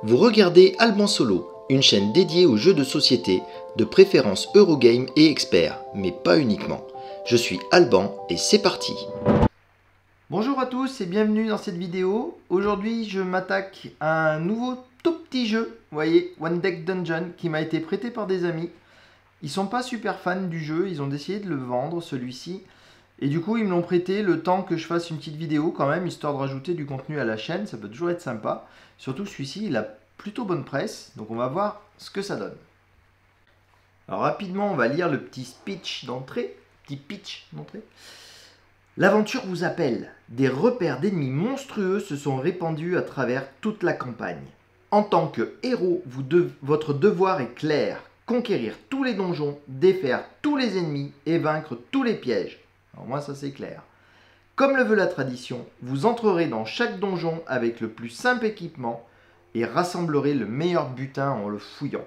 Vous regardez Alban Solo, une chaîne dédiée aux jeux de société, de préférence Eurogame et experts, mais pas uniquement. Je suis Alban et c'est parti. Bonjour à tous et bienvenue dans cette vidéo. Aujourd'hui je m'attaque à un nouveau tout petit jeu, vous voyez, One Deck Dungeon, qui m'a été prêté par des amis. Ils sont pas super fans du jeu, ils ont décidé de le vendre celui-ci. Et du coup ils me l'ont prêté le temps que je fasse une petite vidéo quand même, histoire de rajouter du contenu à la chaîne, ça peut toujours être sympa. Surtout celui-ci il a plutôt bonne presse, donc on va voir ce que ça donne. Alors rapidement on va lire le petit speech d'entrée, pitch d'entrée. L'aventure vous appelle. Des repères d'ennemis monstrueux se sont répandus à travers toute la campagne. En tant que héros, votre devoir est clair. Conquérir tous les donjons, défaire tous les ennemis et vaincre tous les pièges. Alors moi ça c'est clair. Comme le veut la tradition, vous entrerez dans chaque donjon avec le plus simple équipement et rassemblerez le meilleur butin en le fouillant.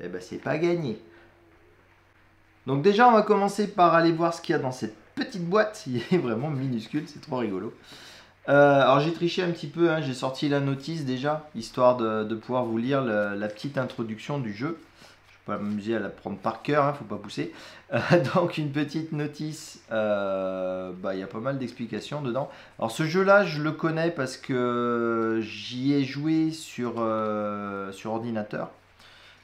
Eh ben c'est pas gagné. Donc déjà on va commencer par aller voir ce qu'il y a dans cette petite boîte. Il est vraiment minuscule, c'est trop rigolo. Alors j'ai triché un petit peu, hein, j'ai sorti la notice déjà, histoire de pouvoir vous lire la petite introduction du jeu. Je ne vais pas m'amuser à la prendre par cœur, hein, faut pas pousser. Donc une petite notice, il y a pas mal d'explications dedans. Alors ce jeu-là, je le connais parce que j'y ai joué sur ordinateur.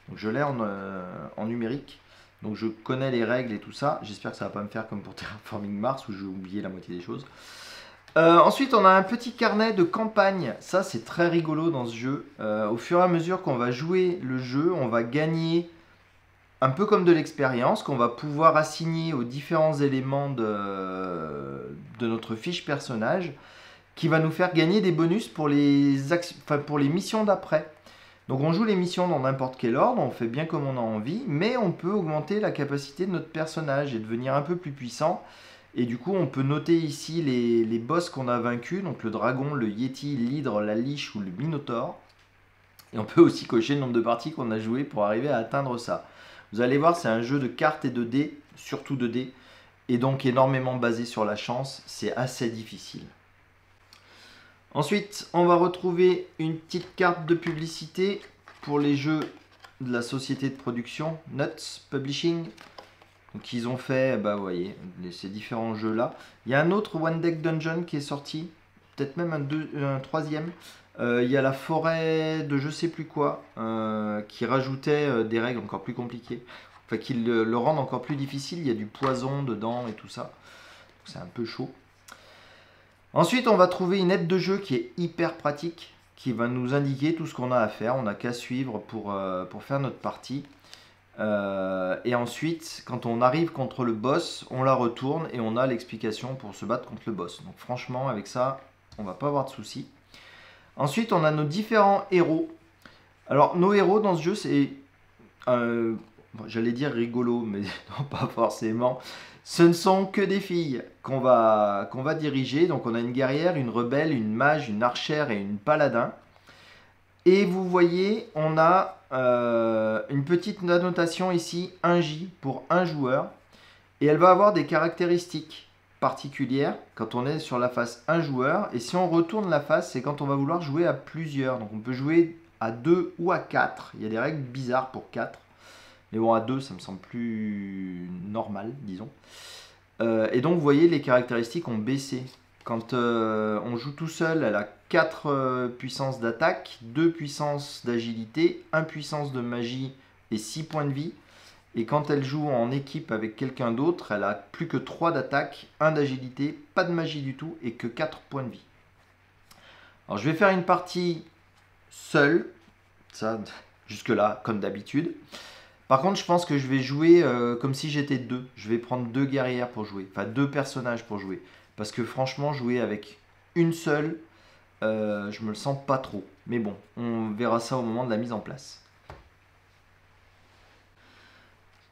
Donc je l'ai en numérique. Donc je connais les règles et tout ça. J'espère que ça va pas me faire comme pour Terraforming Mars où j'ai oublié la moitié des choses. Ensuite, on a un petit carnet de campagne. Ça, c'est très rigolo dans ce jeu. Au fur et à mesure qu'on va jouer le jeu, on va gagner un peu comme de l'expérience qu'on va pouvoir assigner aux différents éléments de notre fiche personnage qui va nous faire gagner des bonus pour les missions d'après. Donc on joue les missions dans n'importe quel ordre, on fait bien comme on a envie, mais on peut augmenter la capacité de notre personnage et devenir un peu plus puissant. Et du coup, on peut noter ici les boss qu'on a vaincus, donc le dragon, le yeti, l'hydre, la liche ou le minotaure. Et on peut aussi cocher le nombre de parties qu'on a joué pour arriver à atteindre ça. Vous allez voir, c'est un jeu de cartes et de dés, surtout de dés, et donc énormément basé sur la chance, c'est assez difficile. Ensuite, on va retrouver une petite carte de publicité pour les jeux de la société de production, Nuts Publishing. Donc ils ont fait, vous voyez, ces différents jeux-là. Il y a un autre One Deck Dungeon qui est sorti, peut-être même un troisième. Il y a la forêt de je sais plus quoi, qui rajoutait des règles encore plus compliquées. Enfin, qui le rendent encore plus difficile. Il y a du poison dedans et tout ça. C'est un peu chaud. Ensuite, on va trouver une aide de jeu qui est hyper pratique, qui va nous indiquer tout ce qu'on a à faire. On n'a qu'à suivre pour faire notre partie. Et ensuite, quand on arrive contre le boss, on la retourne et on a l'explication pour se battre contre le boss. Donc franchement, avec ça, on va pas avoir de soucis. Ensuite, on a nos différents héros. Alors, nos héros dans ce jeu, c'est, j'allais dire rigolo, mais non, pas forcément. Ce ne sont que des filles qu'on va diriger. Donc, on a une guerrière, une rebelle, une mage, une archère et une paladin. Et vous voyez, on a une petite annotation ici, 1J pour un joueur. Et elle va avoir des caractéristiques particulières quand on est sur la face un joueur. Et si on retourne la face, c'est quand on va vouloir jouer à plusieurs. Donc on peut jouer à 2 ou à 4. Il y a des règles bizarres pour 4. Mais bon, à 2, ça me semble plus normal, disons. Et donc, vous voyez, les caractéristiques ont baissé. Quand on joue tout seul, elle a 4 puissances d'attaque, 2 puissances d'agilité, 1 puissance de magie et 6 points de vie. Et quand elle joue en équipe avec quelqu'un d'autre, elle a plus que 3 d'attaque, 1 d'agilité, pas de magie du tout et que 4 points de vie. Alors je vais faire une partie seule, ça jusque-là comme d'habitude. Par contre, je pense que je vais jouer comme si j'étais 2. Je vais prendre 2 guerrières pour jouer, enfin 2 personnages pour jouer. Parce que franchement, jouer avec une seule, je me le sens pas trop. Mais bon, on verra ça au moment de la mise en place.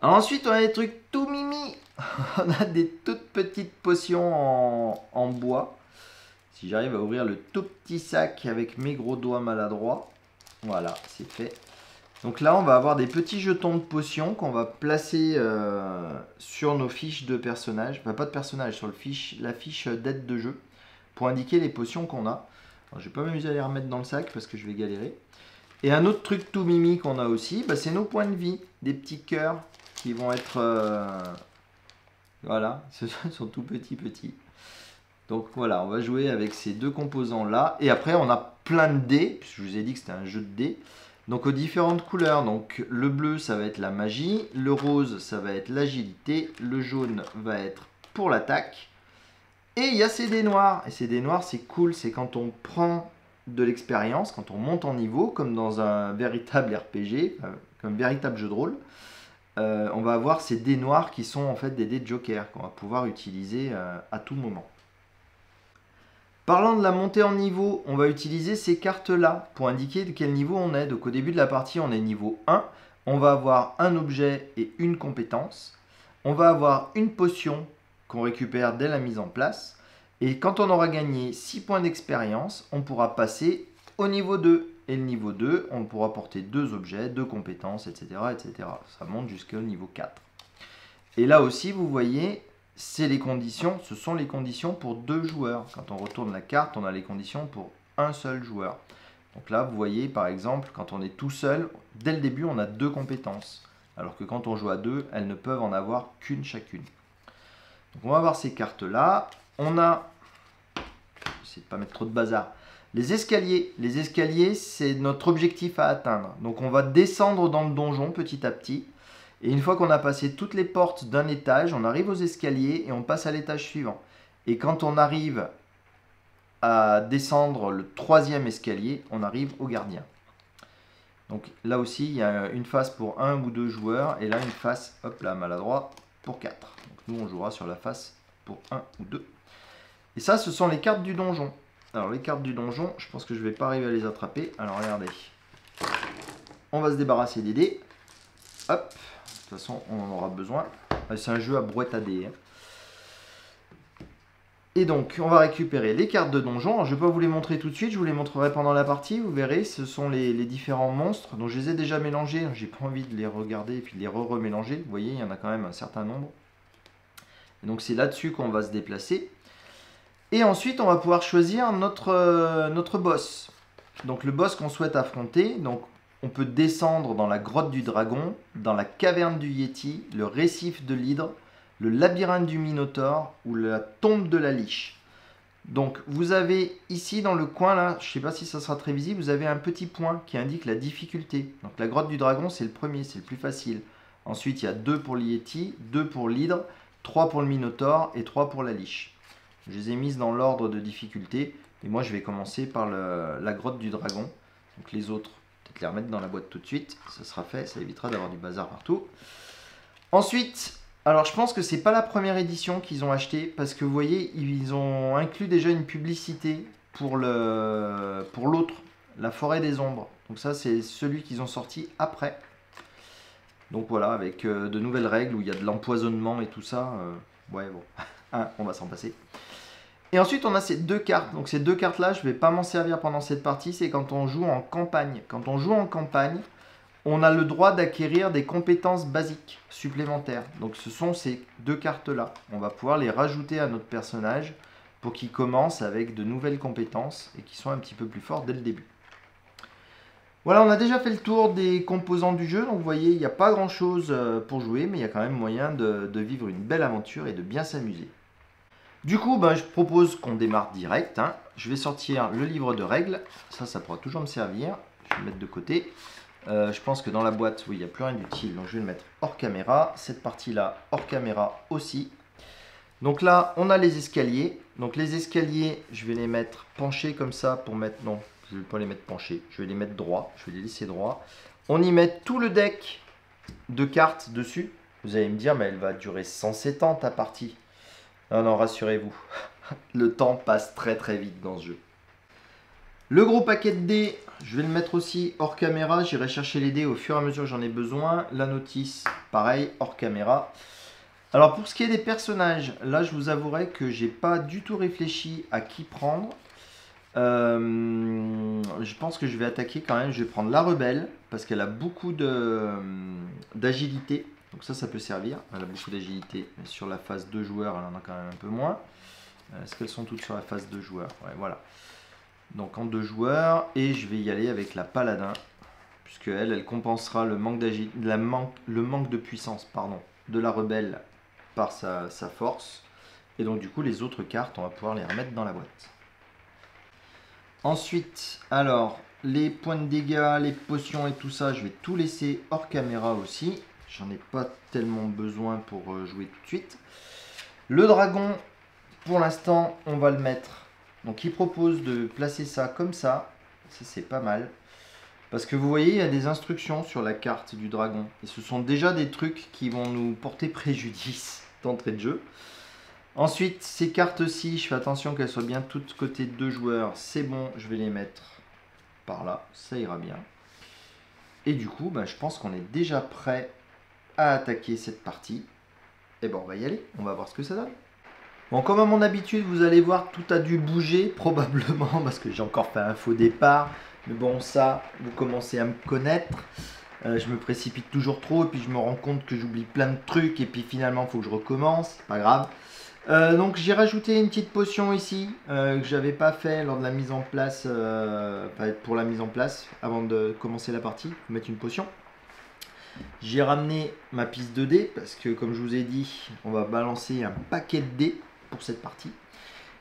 Ensuite, on a des trucs tout mimi. On a des toutes petites potions en bois. Si j'arrive à ouvrir le tout petit sac avec mes gros doigts maladroits. Voilà, c'est fait. Donc là, on va avoir des petits jetons de potions qu'on va placer sur nos fiches de personnages. Enfin, pas de personnages, sur la fiche d'aide de jeu. Pour indiquer les potions qu'on a. Alors, je vais pas m'amuser à les remettre dans le sac parce que je vais galérer. Et un autre truc tout mimi qu'on a aussi, bah, c'est nos points de vie. Des petits cœurs qui vont être... voilà, ce sont tout petits. Donc voilà, on va jouer avec ces deux composants là. Et après, on a plein de dés, puisque je vous ai dit que c'était un jeu de dés. Donc aux différentes couleurs. Donc le bleu, ça va être la magie. Le rose, ça va être l'agilité. Le jaune va être pour l'attaque. Et il y a ces dés noirs. Et ces dés noirs, c'est cool. C'est quand on prend de l'expérience, quand on monte en niveau, comme dans un véritable RPG, comme un véritable jeu de rôle. On va avoir ces dés noirs qui sont en fait des dés de joker qu'on va pouvoir utiliser à tout moment. Parlant de la montée en niveau, on va utiliser ces cartes-là pour indiquer de quel niveau on est. Donc au début de la partie, on est niveau 1. On va avoir un objet et une compétence. On va avoir une potion qu'on récupère dès la mise en place. Et quand on aura gagné 6 points d'expérience, on pourra passer au niveau 2. Et le niveau 2, on pourra porter 2 objets, 2 compétences, etc., etc. Ça monte jusqu'au niveau 4. Et là aussi, vous voyez, ce sont les conditions pour 2 joueurs. Quand on retourne la carte, on a les conditions pour un seul joueur. Donc là, vous voyez, par exemple, quand on est tout seul, dès le début, on a 2 compétences. Alors que quand on joue à 2, elles ne peuvent en avoir qu'une chacune. Donc on va avoir ces cartes-là. On a, j'essaie de ne pas mettre trop de bazar, les escaliers. Les escaliers, c'est notre objectif à atteindre. Donc on va descendre dans le donjon petit à petit. Et une fois qu'on a passé toutes les portes d'un étage, on arrive aux escaliers et on passe à l'étage suivant. Et quand on arrive à descendre le 3e escalier, on arrive au gardien. Donc là aussi, il y a une phase pour 1 ou 2 joueurs. Et là, une phase, hop là, maladroit, pour 4. Donc nous, on jouera sur la phase pour 1 ou 2. Et ça, ce sont les cartes du donjon. Alors les cartes du donjon, je pense que je ne vais pas arriver à les attraper. Alors regardez. On va se débarrasser des dés. Hop. De toute façon, on en aura besoin. C'est un jeu à brouette à dés. Et donc, on va récupérer les cartes de donjon. Alors, je ne vais pas vous les montrer tout de suite. Je vous les montrerai pendant la partie. Vous verrez, ce sont les différents monstres. Donc, je les ai déjà mélangés. J'ai pas envie de les regarder et puis de les remélanger. Vous voyez, il y en a quand même un certain nombre. Et donc, c'est là-dessus qu'on va se déplacer. Et ensuite, on va pouvoir choisir notre boss. Donc, le boss qu'on souhaite affronter. Donc, on peut descendre dans la grotte du dragon, dans la caverne du Yeti, le récif de l'hydre, le labyrinthe du Minotaure ou la tombe de la liche. Donc, vous avez ici dans le coin, là, je ne sais pas si ça sera très visible, vous avez un petit point qui indique la difficulté. Donc, la grotte du dragon, c'est le premier, c'est le plus facile. Ensuite, il y a 2 pour le Yeti, 2 pour l'hydre, 3 pour le Minotaure et 3 pour la liche. Je les ai mises dans l'ordre de difficulté. Et moi, je vais commencer par la grotte du dragon. Donc, les autres, peut-être les remettre dans la boîte tout de suite. Ça sera fait, ça évitera d'avoir du bazar partout. Ensuite, alors je pense que c'est pas la première édition qu'ils ont acheté. Parce que vous voyez, ils ont inclus déjà une publicité pour l'autre, la forêt des ombres. Donc ça, c'est celui qu'ils ont sorti après. Donc voilà, avec de nouvelles règles où il y a de l'empoisonnement et tout ça. Ouais, bon, on va s'en passer. Et ensuite, on a ces 2 cartes. Donc ces 2 cartes-là, je ne vais pas m'en servir pendant cette partie. C'est quand on joue en campagne. Quand on joue en campagne, on a le droit d'acquérir des compétences basiques supplémentaires. Donc ce sont ces 2 cartes-là. On va pouvoir les rajouter à notre personnage pour qu'il commence avec de nouvelles compétences et qui soient un petit peu plus forts dès le début. Voilà, on a déjà fait le tour des composants du jeu. Donc vous voyez, il n'y a pas grand-chose pour jouer, mais il y a quand même moyen de vivre une belle aventure et de bien s'amuser. Du coup, je propose qu'on démarre direct. Je vais sortir le livre de règles. Ça pourra toujours me servir. Je vais le mettre de côté. Je pense que dans la boîte, oui, il n'y a plus rien d'utile. Donc je vais le mettre hors caméra. Cette partie-là, hors caméra aussi. Donc là, on a les escaliers. Donc les escaliers, je vais les mettre penchés comme ça pour mettre... Non, je ne vais pas les mettre penchés. Je vais les mettre droits. Je vais les laisser droits. On y met tout le deck de cartes dessus. Vous allez me dire, mais elle va durer 107 ans ta partie. Non, rassurez-vous, le temps passe très très vite dans ce jeu. Le gros paquet de dés, je vais le mettre aussi hors caméra. J'irai chercher les dés au fur et à mesure que j'en ai besoin. La notice, pareil, hors caméra. Alors pour ce qui est des personnages, là je vous avouerai que j'ai pas du tout réfléchi à qui prendre. Je pense que je vais attaquer quand même. Je vais prendre la rebelle parce qu'elle a beaucoup d'agilité. Donc ça peut servir. Elle a beaucoup d'agilité. Mais sur la phase 2 joueurs, elle en a quand même un peu moins. Est-ce qu'elles sont toutes sur la phase 2 joueurs? Ouais, voilà. Donc en 2 joueurs. Et je vais y aller avec la paladin. Puisque elle compensera le manque de puissance de la rebelle par sa force. Et donc du coup les autres cartes, on va pouvoir les remettre dans la boîte. Ensuite, alors, les points de dégâts, les potions et tout ça, je vais tout laisser hors caméra aussi. J'en ai pas tellement besoin pour jouer tout de suite. Le dragon, pour l'instant, on va le mettre. Donc il propose de placer ça comme ça. Ça c'est pas mal. Parce que vous voyez, il y a des instructions sur la carte du dragon. Et ce sont déjà des trucs qui vont nous porter préjudice d'entrée de jeu. Ensuite, ces cartes-ci, je fais attention qu'elles soient bien toutes côté 2 joueurs. C'est bon, je vais les mettre par là, ça ira bien. Et du coup, je pense qu'on est déjà prêt à attaquer cette partie. Et on va y aller, on va voir ce que ça donne. Bon, comme à mon habitude, vous allez voir, tout a dû bouger, probablement, parce que j'ai encore fait un faux départ. Mais bon, ça, vous commencez à me connaître. Je me précipite toujours trop, et puis je me rends compte que j'oublie plein de trucs, et puis finalement, il faut que je recommence, c'est pas grave. Donc j'ai rajouté une petite potion ici que j'avais pas fait lors de la mise en place, pour la mise en place avant de commencer la partie, faut mettre une potion. J'ai ramené ma piste de dés parce que comme je vous ai dit, on va balancer un paquet de dés pour cette partie.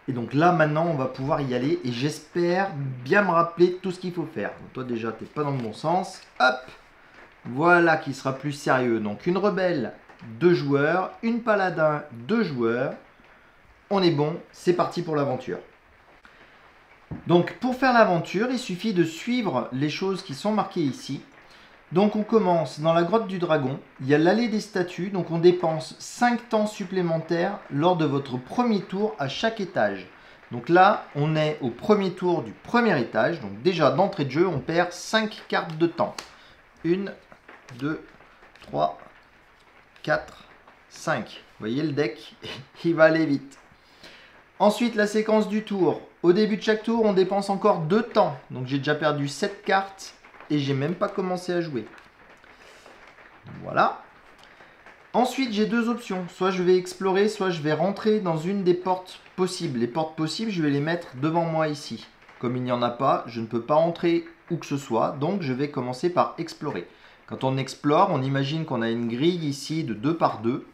Et donc là maintenant on va pouvoir y aller et j'espère bien me rappeler tout ce qu'il faut faire. Donc, toi déjà t'es pas dans le bon sens, hop, voilà qui sera plus sérieux. Donc une rebelle, 2 joueurs, une paladin, 2 joueurs. On est bon, c'est parti pour l'aventure. Donc pour faire l'aventure, il suffit de suivre les choses qui sont marquées ici. Donc on commence dans la grotte du dragon, il y a l'allée des statues, donc on dépense 5 temps supplémentaires lors de votre premier tour à chaque étage. Donc là, on est au premier tour du premier étage, donc déjà d'entrée de jeu, on perd 5 cartes de temps. 1, 2, 3, 4, 5. Vous voyez le deck, il va aller vite. Ensuite, la séquence du tour. Au début de chaque tour, on dépense encore 2 temps. Donc j'ai déjà perdu 7 cartes et j'ai même pas commencé à jouer. Voilà. Ensuite, j'ai 2 options. Soit je vais explorer, soit je vais rentrer dans une des portes possibles. Les portes possibles, je vais les mettre devant moi ici. Comme il n'y en a pas, je ne peux pas entrer où que ce soit. Donc je vais commencer par explorer. Quand on explore, on imagine qu'on a une grille ici de 2 par 2.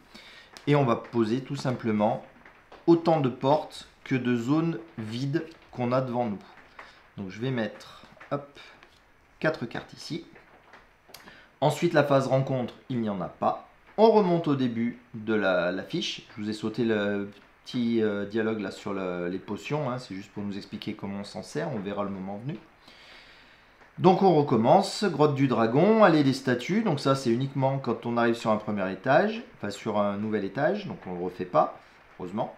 Et on va poser tout simplement autant de portes que de zones vides qu'on a devant nous. Donc je vais mettre 4 cartes ici. Ensuite la phase rencontre, il n'y en a pas. On remonte au début de la fiche. Je vous ai sauté le petit dialogue là sur les potions. C'est juste pour nous expliquer comment on s'en sert. On verra le moment venu. Donc on recommence. Grotte du dragon, allée des statues. Donc ça c'est uniquement quand on arrive sur un premier étage. Enfin sur un nouvel étage. Donc on ne le refait pas. Heureusement.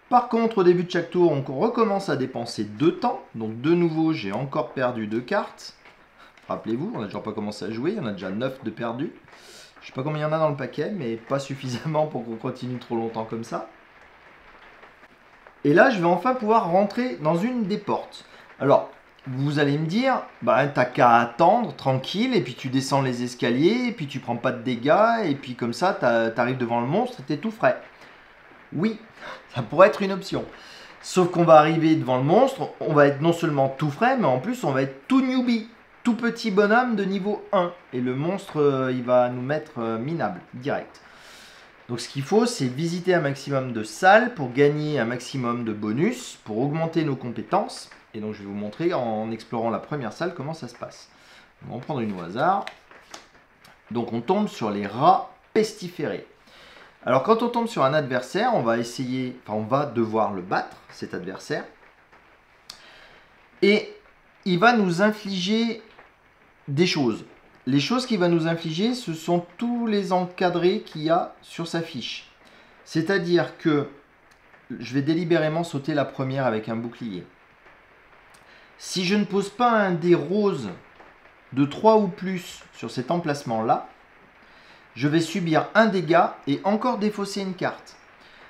Par contre, au début de chaque tour, on recommence à dépenser 2 temps. Donc de nouveau, j'ai encore perdu 2 cartes. Rappelez-vous, on n'a toujours pas commencé à jouer. Il y en a déjà 9 de perdus. Je ne sais pas combien il y en a dans le paquet, mais pas suffisamment pour qu'on continue trop longtemps comme ça. Et là, je vais enfin pouvoir rentrer dans une des portes. Alors, vous allez me dire, t'as qu'à attendre, tranquille, et puis tu descends les escaliers, et puis tu prends pas de dégâts, et puis comme ça, t'arrives devant le monstre et t'es tout frais. Oui, ça pourrait être une option. Sauf qu'on va arriver devant le monstre, on va être non seulement tout frais, mais en plus on va être tout newbie. Tout petit bonhomme de niveau 1. Et le monstre, il va nous mettre minable, direct. Donc ce qu'il faut, c'est visiter un maximum de salles pour gagner un maximum de bonus, pour augmenter nos compétences. Et donc je vais vous montrer en explorant la première salle comment ça se passe. On va en prendre une au hasard. Donc on tombe sur les rats pestiférés. Alors quand on tombe sur un adversaire, on va devoir le battre, cet adversaire. Et il va nous infliger des choses. Les choses qu'il va nous infliger, ce sont tous les encadrés qu'il y a sur sa fiche. C'est-à-dire que je vais délibérément sauter la première avec un bouclier. Si je ne pose pas un dé rose de 3 ou plus sur cet emplacement-là, je vais subir un dégât et encore défausser une carte.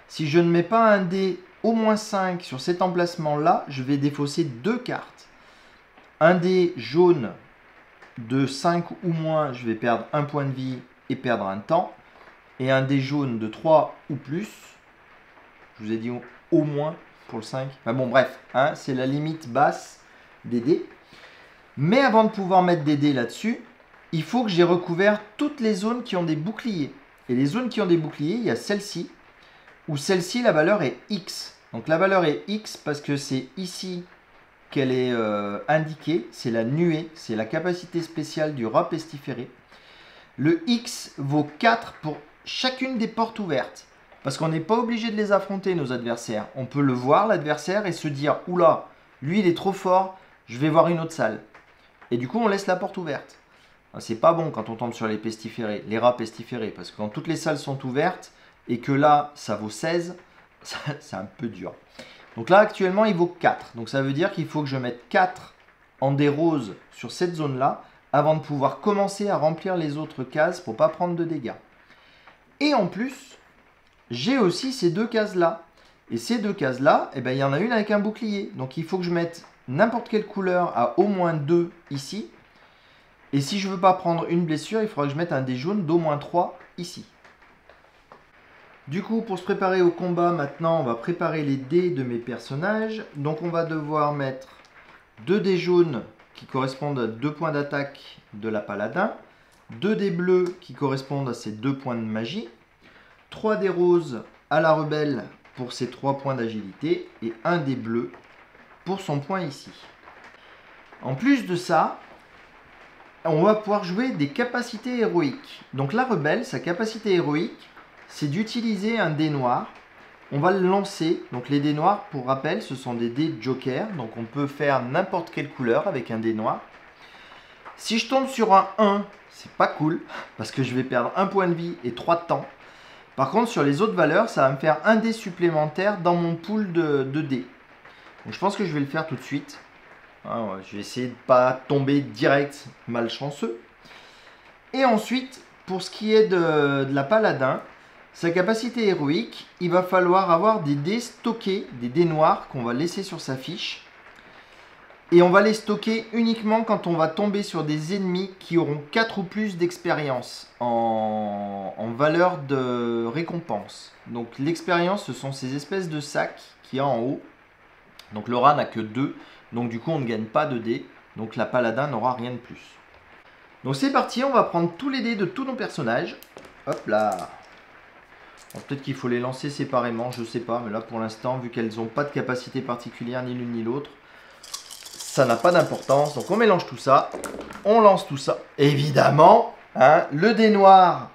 Si je ne mets pas un dé au moins 5 sur cet emplacement-là, je vais défausser 2 cartes. Un dé jaune de 5 ou moins, je vais perdre un point de vie et perdre un temps. Et un dé jaune de 3 ou plus, je vous ai dit au moins pour le 5. Enfin bon, bref, c'est la limite basse des dés. Mais avant de pouvoir mettre des dés là-dessus, il faut que j'ai recouvert toutes les zones qui ont des boucliers. Et les zones qui ont des boucliers, il y a celle-ci, où celle-ci, la valeur est X. Donc la valeur est X parce que c'est ici qu'elle est indiquée. C'est la nuée, c'est la capacité spéciale du rat pestiféré. Le X vaut 4 pour chacune des portes ouvertes. Parce qu'on n'est pas obligé de les affronter, nos adversaires. On peut le voir, l'adversaire, et se dire « Oula, lui, il est trop fort, je vais voir une autre salle. » Et du coup, on laisse la porte ouverte. C'est pas bon quand on tombe sur les pestiférés, les rats pestiférés, parce que quand toutes les salles sont ouvertes et que là, ça vaut 16, c'est un peu dur. Donc là, actuellement, il vaut 4. Donc ça veut dire qu'il faut que je mette 4 en dés roses sur cette zone-là avant de pouvoir commencer à remplir les autres cases pour ne pas prendre de dégâts. Et en plus, j'ai aussi ces deux cases-là. Et ces deux cases-là, eh ben, il y en a une avec un bouclier. Donc il faut que je mette n'importe quelle couleur à au moins 2 ici. Et si je ne veux pas prendre une blessure, il faudra que je mette un dé jaune d'au moins 3 ici. Du coup, pour se préparer au combat, maintenant, on va préparer les dés de mes personnages. Donc on va devoir mettre 2 dés jaunes qui correspondent à 2 points d'attaque de la paladin, 2 dés bleus qui correspondent à ces 2 points de magie, 3 dés roses à la rebelle pour ses 3 points d'agilité et 1 dé bleu pour son point ici. En plus de ça, on va pouvoir jouer des capacités héroïques. Donc la rebelle, sa capacité héroïque, c'est d'utiliser un dé noir. On va le lancer. Donc les dés noirs, pour rappel, ce sont des dés joker. Donc on peut faire n'importe quelle couleur avec un dé noir. Si je tombe sur un 1, c'est pas cool, parce que je vais perdre 1 point de vie et 3 de temps. Par contre, sur les autres valeurs, ça va me faire un dé supplémentaire dans mon pool de dés. Donc je pense que je vais le faire tout de suite. Je vais essayer de ne pas tomber direct malchanceux. Et ensuite, pour ce qui est de la paladin, sa capacité héroïque, il va falloir avoir des dés stockés, des dés noirs qu'on va laisser sur sa fiche. Et on va les stocker uniquement quand on va tomber sur des ennemis qui auront 4 ou plus d'expérience en valeur de récompense. Donc l'expérience, ce sont ces espèces de sacs qu'il y a en haut. Donc le rat n'a que 2. Donc du coup, on ne gagne pas de dés. Donc la paladin n'aura rien de plus. Donc c'est parti, on va prendre tous les dés de tous nos personnages. Hop là. Peut-être qu'il faut les lancer séparément, je ne sais pas. Mais là, pour l'instant, vu qu'elles n'ont pas de capacité particulière, ni l'une ni l'autre, ça n'a pas d'importance. Donc on mélange tout ça. On lance tout ça. Évidemment, hein, le dé noir,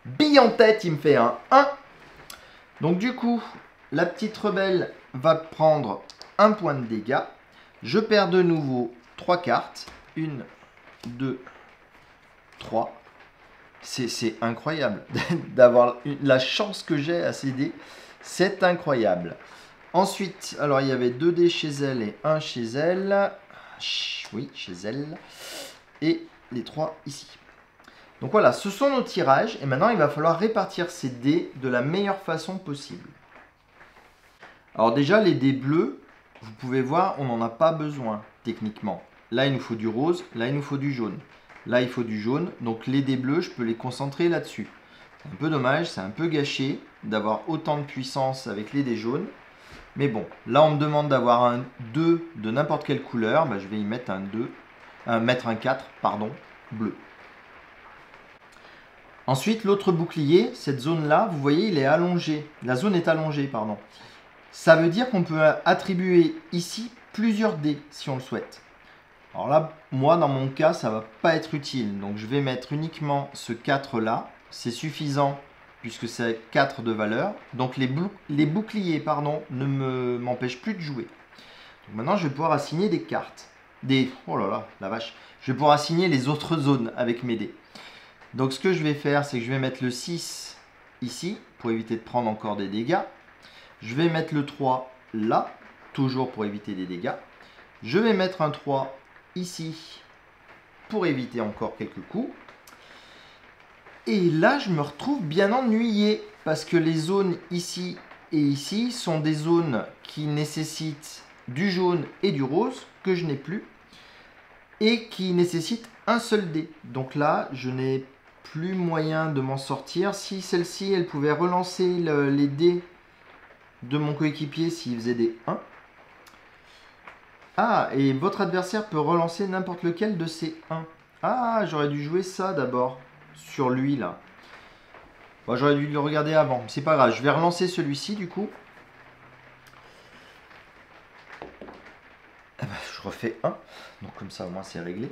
bille en tête, il me fait un 1. Donc du coup, la petite rebelle va prendre un point de dégâts. Je perds de nouveau 3 cartes. 1, 2, 3. C'est incroyable d'avoir la chance que j'ai à ces dés. C'est incroyable. Ensuite, alors il y avait 2 dés chez elle et 1 chez elle. Oui, chez elle. Et les 3 ici. Donc voilà, ce sont nos tirages. Et maintenant, il va falloir répartir ces dés de la meilleure façon possible. Alors déjà, les dés bleus, vous pouvez voir, on n'en a pas besoin, techniquement. Là, il nous faut du rose, là, il nous faut du jaune. Là, il faut du jaune, donc les dés bleus, je peux les concentrer là-dessus. C'est un peu dommage, c'est un peu gâché d'avoir autant de puissance avec les dés jaunes. Mais bon, là, on me demande d'avoir un 2 de n'importe quelle couleur. Je vais y mettre un 4, bleu. Ensuite, l'autre bouclier, cette zone-là, vous voyez, il est allongé. La zone est allongée, pardon. Ça veut dire qu'on peut attribuer ici plusieurs dés si on le souhaite. Alors là, moi, dans mon cas, ça ne va pas être utile. Donc, je vais mettre uniquement ce 4-là. C'est suffisant puisque c'est 4 de valeur. Donc, les boucliers ne m'empêchent plus de jouer. Donc, maintenant, je vais pouvoir assigner des cartes. Oh là là, la vache. Je vais pouvoir assigner les autres zones avec mes dés. Donc, ce que je vais faire, c'est que je vais mettre le 6 ici pour éviter de prendre encore des dégâts. Je vais mettre le 3 là, toujours pour éviter des dégâts. Je vais mettre un 3 ici pour éviter encore quelques coups. Et là, je me retrouve bien ennuyé parce que les zones ici et ici sont des zones qui nécessitent du jaune et du rose que je n'ai plus et qui nécessitent un seul dé. Donc là, je n'ai plus moyen de m'en sortir. Si celle-ci, elle pouvait relancer les dés de mon coéquipier s'il faisait des 1. Ah, et votre adversaire peut relancer n'importe lequel de ces 1. Ah, j'aurais dû jouer ça d'abord. Sur lui, là. Bon, j'aurais dû le regarder avant. C'est pas grave, je vais relancer celui-ci, du coup. Eh ben, je refais 1. Donc comme ça, au moins, c'est réglé.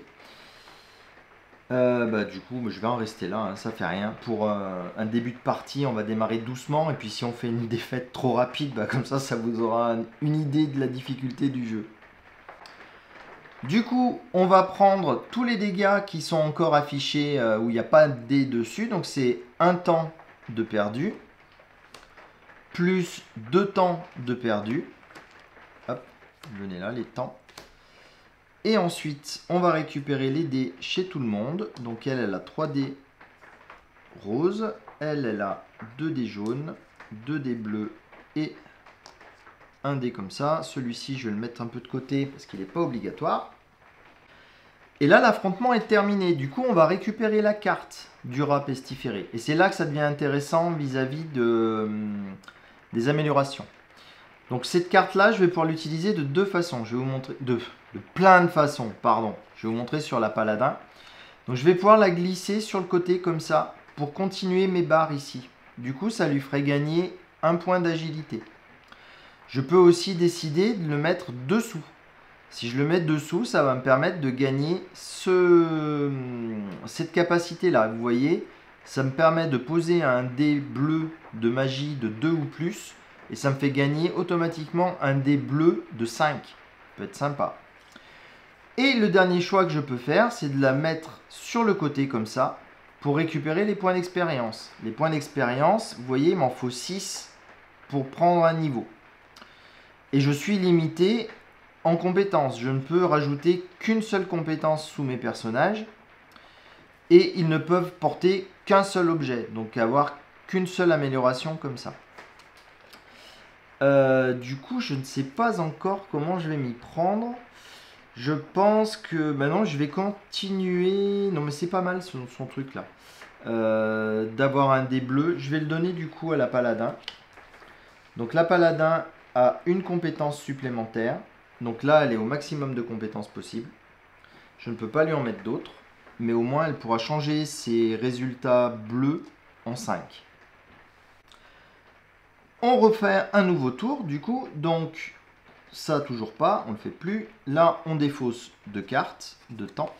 Du coup, je vais en rester là, hein, ça fait rien. Pour un début de partie, on va démarrer doucement. Et puis si on fait une défaite trop rapide, comme ça vous aura une idée de la difficulté du jeu. Du coup, on va prendre tous les dégâts qui sont encore affichés où il n'y a pas de dés dessus. Donc c'est un temps de perdu, plus 2 temps de perdu. Hop, venez là, les temps. Et ensuite, on va récupérer les dés chez tout le monde. Donc elle a 3 dés roses. Elle a 2 dés jaunes, 2 dés bleus et un dé comme ça. Celui-ci, je vais le mettre un peu de côté parce qu'il n'est pas obligatoire. Et là, l'affrontement est terminé. Du coup, on va récupérer la carte du rat pestiféré. Et c'est là que ça devient intéressant vis-à-vis des améliorations. Donc cette carte-là, je vais pouvoir l'utiliser de 2 façons. Je vais vous montrer de plein de façons, pardon. Je vais vous montrer sur la paladin. Donc je vais pouvoir la glisser sur le côté comme ça pour continuer mes barres ici. Du coup, ça lui ferait gagner 1 point d'agilité. Je peux aussi décider de le mettre dessous. Si je le mets dessous, ça va me permettre de gagner cette capacité-là. Vous voyez, ça me permet de poser un dé bleu de magie de 2 ou plus. Et ça me fait gagner automatiquement un dé bleu de 5. Ça peut être sympa. Et le dernier choix que je peux faire, c'est de la mettre sur le côté comme ça pour récupérer les points d'expérience. Les points d'expérience, vous voyez, il m'en faut 6 pour prendre un niveau. Et je suis limité en compétences. Je ne peux rajouter qu'une seule compétence sous mes personnages. Et ils ne peuvent porter qu'un seul objet. Donc avoir qu'une seule amélioration comme ça. Du coup, je ne sais pas encore comment je vais m'y prendre. Je pense que maintenant, je vais continuer. Non, mais c'est pas mal son truc là. D'avoir un dé bleu. Je vais le donner du coup à la paladin. Donc la paladin a une compétence supplémentaire. Donc là, elle est au maximum de compétences possible. Je ne peux pas lui en mettre d'autres. Mais au moins, elle pourra changer ses résultats bleus en 5. On refait un nouveau tour du coup, donc ça toujours pas, on ne le fait plus. Là on défausse 2 cartes de temps,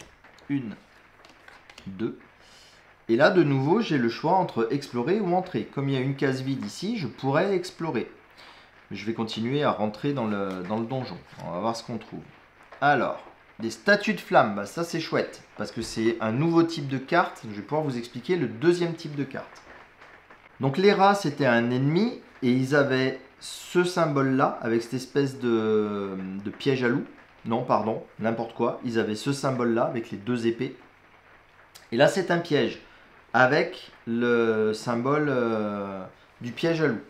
1, 2. Et là de nouveau j'ai le choix entre explorer ou entrer. Comme il y a une case vide ici, je pourrais explorer. Je vais continuer à rentrer dans le donjon, on va voir ce qu'on trouve. Alors, des statues de flammes, ça c'est chouette, parce que c'est un nouveau type de carte. Je vais pouvoir vous expliquer le deuxième type de carte. Donc les rats c'était un ennemi. Et ils avaient ce symbole-là, avec cette espèce de piège à loup. Non, pardon, n'importe quoi. Ils avaient ce symbole-là, avec les 2 épées. Et là, c'est un piège, avec le symbole du piège à loup.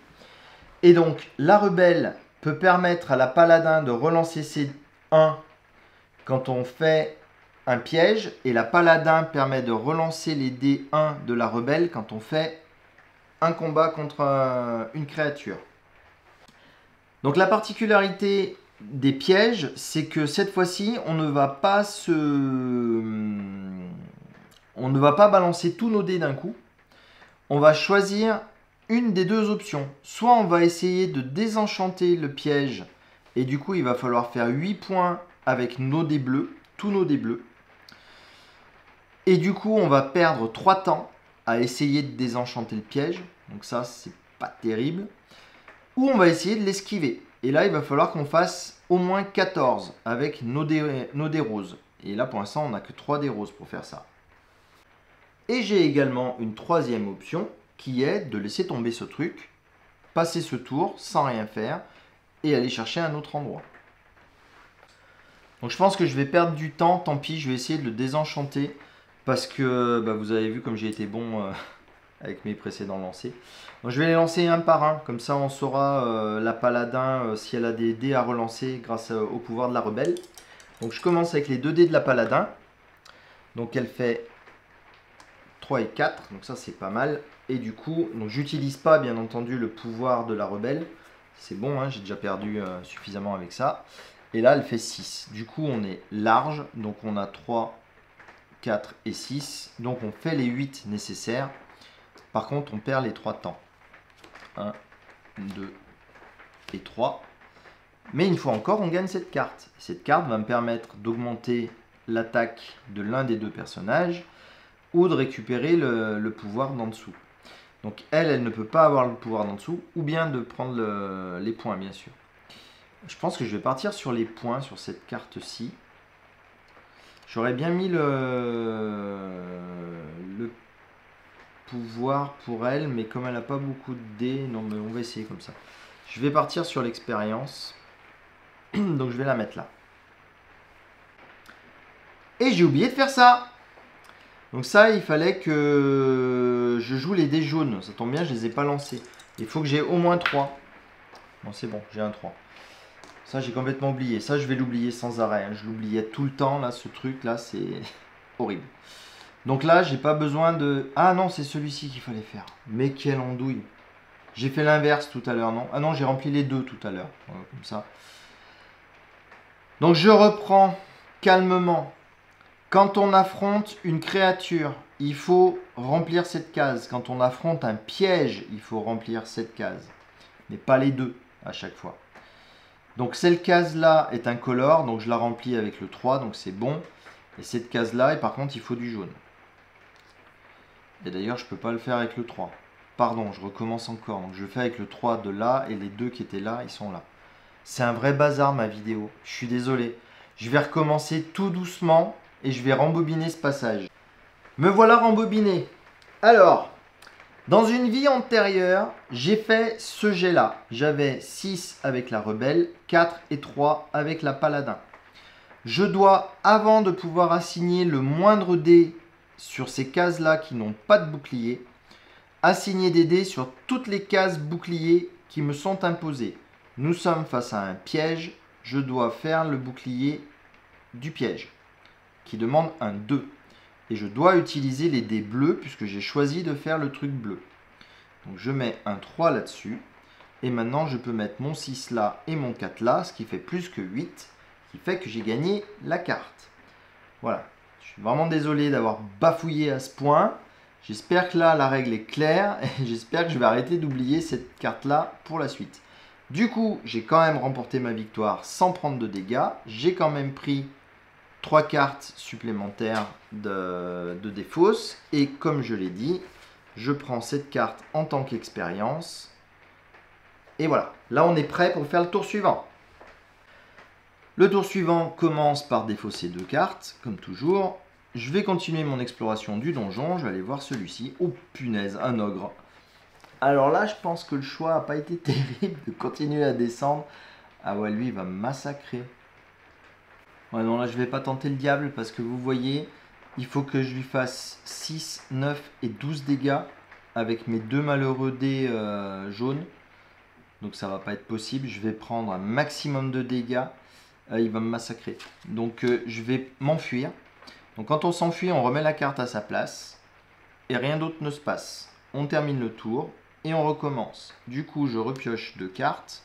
Et donc, la rebelle peut permettre à la paladin de relancer ses 1 quand on fait un piège. Et la paladin permet de relancer les dés 1 de la rebelle quand on fait un combat contre une créature. Donc la particularité des pièges, c'est que cette fois-ci, on ne va pas balancer tous nos dés d'un coup. On va choisir une des 2 options. Soit on va essayer de désenchanter le piège, et du coup il va falloir faire 8 points avec nos dés bleus, tous nos dés bleus. Et du coup on va perdre 3 temps à essayer de désenchanter le piège. Donc ça, c'est pas terrible. Ou on va essayer de l'esquiver. Et là, il va falloir qu'on fasse au moins 14 avec nos dés roses. Et là, pour l'instant, on n'a que 3 dés roses pour faire ça. Et j'ai également une 3e option qui est de laisser tomber ce truc, passer ce tour sans rien faire et aller chercher un autre endroit. Donc je pense que je vais perdre du temps, tant pis, je vais essayer de le désenchanter parce que vous avez vu comme j'ai été bon avec mes précédents lancers. Donc je vais les lancer un par un, comme ça on saura la paladin si elle a des dés à relancer grâce au pouvoir de la rebelle. Donc je commence avec les 2 dés de la paladin. Donc elle fait 3 et 4, donc ça c'est pas mal. Et du coup, j'utilise pas bien entendu le pouvoir de la rebelle. C'est bon, hein, j'ai déjà perdu suffisamment avec ça. Et là, elle fait 6. Du coup, on est large. Donc, on a 3, 4 et 6. Donc, on fait les 8 nécessaires. Par contre, on perd les 3 temps. 1, 2 et 3. Mais une fois encore, on gagne cette carte. Cette carte va me permettre d'augmenter l'attaque de l'un des deux personnages ou de récupérer le pouvoir d'en dessous. Donc elle ne peut pas avoir le pouvoir d'en dessous ou bien de prendre les points, bien sûr. Je pense que je vais partir sur les points sur cette carte-ci. J'aurais bien mis le pouvoir pour elle, mais comme elle n'a pas beaucoup de dés, non mais on va essayer comme ça. Je vais partir sur l'expérience. Donc je vais la mettre là. Et j'ai oublié de faire ça. Donc ça, il fallait que je joue les dés jaunes. Ça tombe bien, je ne les ai pas lancés. Il faut que j'ai au moins 3. Bon, c'est bon, j'ai un 3. Ça, j'ai complètement oublié. Ça, je vais l'oublier sans arrêt. Je l'oubliais tout le temps, là, ce truc-là, c'est horrible. Donc là, j'ai pas besoin de... Ah non, c'est celui-ci qu'il fallait faire. Mais quelle andouille. J'ai fait l'inverse tout à l'heure, non? Ah non, j'ai rempli les deux tout à l'heure. Voilà, comme ça. Donc je reprends calmement. Quand on affronte une créature, il faut remplir cette case. Quand on affronte un piège, il faut remplir cette case. Mais pas les deux à chaque fois. Donc cette case-là est incolore, donc je la remplis avec le 3, donc c'est bon. Et cette case-là, et par contre, il faut du jaune. Et d'ailleurs, je ne peux pas le faire avec le 3. Pardon, je recommence encore. Donc je fais avec le 3 de là, et les deux qui étaient là, ils sont là. C'est un vrai bazar ma vidéo, je suis désolé. Je vais recommencer tout doucement et je vais rembobiner ce passage. Me voilà rembobiné. Alors, dans une vie antérieure, j'ai fait ce jet-là. J'avais 6 avec la rebelle, 4 et 3 avec la paladin. Je dois, avant de pouvoir assigner le moindre dé sur ces cases-là qui n'ont pas de bouclier, assigner des dés sur toutes les cases boucliers qui me sont imposées. Nous sommes face à un piège. Je dois faire le bouclier du piège, qui demande un 2. Et je dois utiliser les dés bleus, puisque j'ai choisi de faire le truc bleu. Donc je mets un 3 là-dessus. Et maintenant, je peux mettre mon 6 là et mon 4 là, ce qui fait plus que 8, qui fait que j'ai gagné la carte. Voilà. Je suis vraiment désolé d'avoir bafouillé à ce point. J'espère que là, la règle est claire. Et j'espère que je vais arrêter d'oublier cette carte-là pour la suite. Du coup, j'ai quand même remporté ma victoire sans prendre de dégâts. J'ai quand même pris 3 cartes supplémentaires de défausse. Et comme je l'ai dit, je prends cette carte en tant qu'expérience. Et voilà, là on est prêt pour faire le tour suivant. Le tour suivant commence par défausser 2 cartes, comme toujours. Je vais continuer mon exploration du donjon. Je vais aller voir celui-ci. Oh punaise, un ogre. Alors là, je pense que le choix n'a pas été terrible de continuer à descendre. Ah ouais, lui, il va me massacrer. Ouais, non, là, je vais pas tenter le diable parce que vous voyez, il faut que je lui fasse 6, 9 et 12 dégâts avec mes 2 malheureux dés jaunes. Donc ça va pas être possible. Je vais prendre un maximum de dégâts. Il va me massacrer. Donc je vais m'enfuir. Donc quand on s'enfuit, on remet la carte à sa place. Et rien d'autre ne se passe. On termine le tour. Et on recommence. Du coup, je repioche 2 cartes.